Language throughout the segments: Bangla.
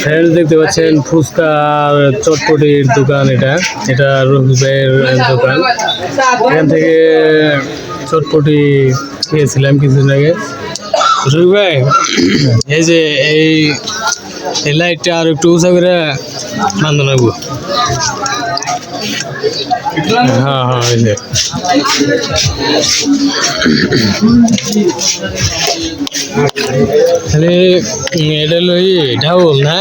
ফ্রেন্ডস দেখতে পাচ্ছেন ফুচকা আর চটপটির দোকান। এটা রফিক ভাইয়ের দোকান। এখান থেকে চটপটি খেয়েছিলাম কিছুদিন আগে। রফিক ভাই, এই যে এই লাইটটা আর একটু উঁচা করে বান্ধব লাগবো। হ্যাঁ হ্যাঁ, এই যে তাহলে এটা হলো ডাউল না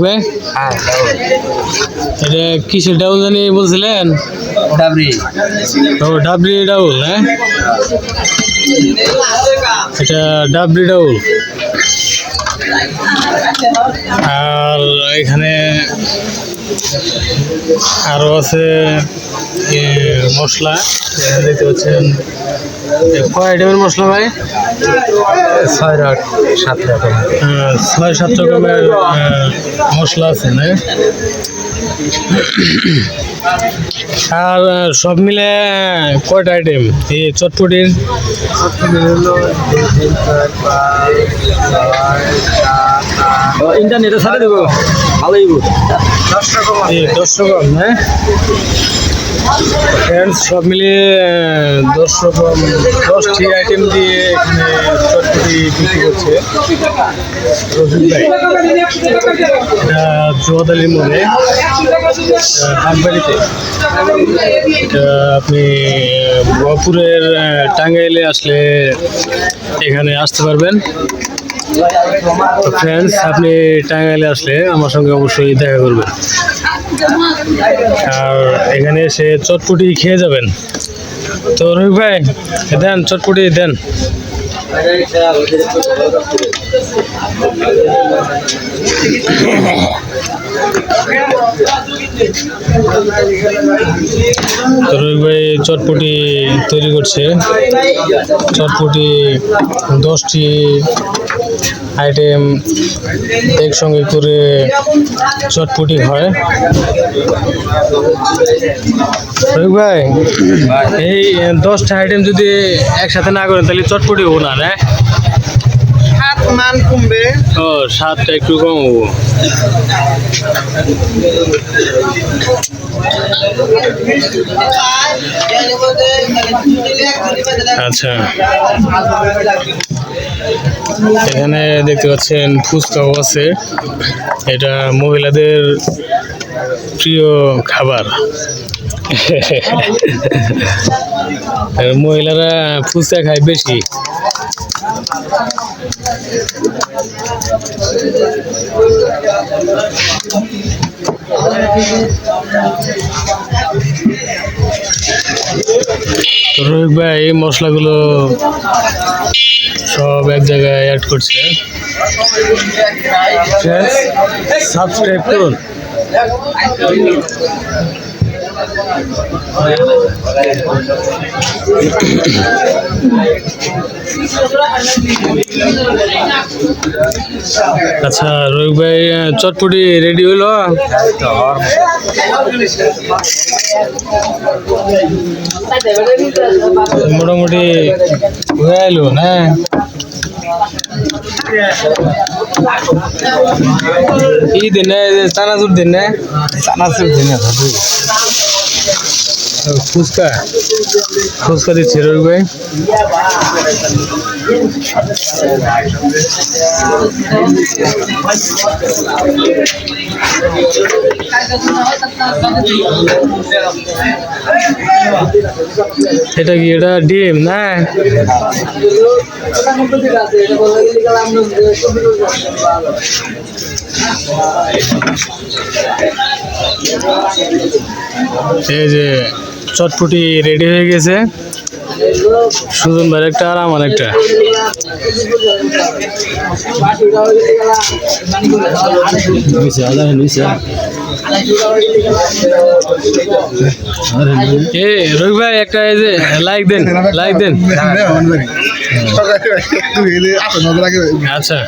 ভাই? এটা কিসের ডাউল জানি বলছিলেন? ডাবরি। ও ডাবরি ডাউল না? এটা ডাবরি ডাউল। আর এখানে আরো আছে মশলা। দেখতে পাচ্ছেন কয় আইটেমের মশলা ভাই? 6-7 রকম। 6-7 রকমের মশলা আছে না? আর সব মিলে কয়টা আইটেম এই চটপটির? ইন্টারনেটের সাথে দেবো ভালোই 10 রকম হ্যাঁ ফ্রেন্ডস, সব মিলিয়ে 10টি আইটেম দিয়ে এখানে চটপটি বিক্রি করছে রফিক ভাই। এটা চৌধুরীর মোড়ে হাটবাড়িতে। এটা আপনি ভরপুরের টাঙ্গাইলে আসলে এখানে আসতে পারবেন। তো ফ্রেন্ডস, আপনি টাঙ্গাইলে আসলে আমার সঙ্গে অবশ্যই দেখা করবেন আর এখানে এসে চটপটি খেয়ে যাবেন। তো রফিক ভাই দেন চটপটি দেন। তো রফিক ভাই চটপটি তৈরি করছে। চটপটি 10টি আইটেম একসঙ্গে করে চটপটি হয়। রফিক ভাই, এই 10টা আইটেম যদি একসাথে না করেন তাহলে চটপটি হবো না? স্বাদ মান কমবে। ও, স্বাদটা একটু কম হবো। আচ্ছা, এখানে দেখতে পাচ্ছেন ফুচকাও আছে। এটা মহিলাদের প্রিয় খাবার। মহিলারা ফুচকা খায় বেশি। রফিক ভাই মশলাগুলো সব এক জায়গায় অ্যাড করছে। সাবস্ক্রাইব করুন। আচ্ছা রফিক ভাই, চটপটি রেডি হলো? মোটামুটি হয়ে এলো না? ই দিন চানাচুর দিন না? চানাচুর দিন ফুচকা দিচ্ছে রফিক ভাই। এটা কি? এটা ডিম না? এই যে চটপটি রেডি হয়ে গেছে। সুজন ভাইয়ের একটা আর আমার একটা। রফিক ভাই একটা এই যে লাইক দেন। আচ্ছা,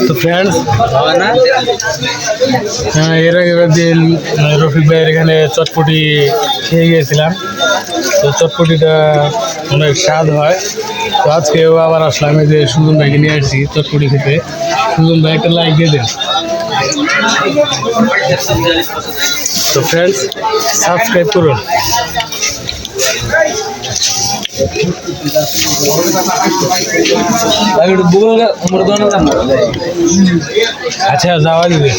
তো ফ্রেন্ডস, এর আগের দিন রফিক ভাইয়ের এখানে চটপটি খেয়ে গিয়েছিলাম। তো চটপটিটা অনেক স্বাদ হয়। তো আজকেও আবার আসলাম, এই যে সুজন ভাইকে নিয়ে আসছি চটপটি খেতে। সুজন ভাই একটা লাইক দিয়ে দেন। তো ফ্রেন্ডস, সাবস্ক্রাইব করুন। আচ্ছা, যাওয়া দিবে।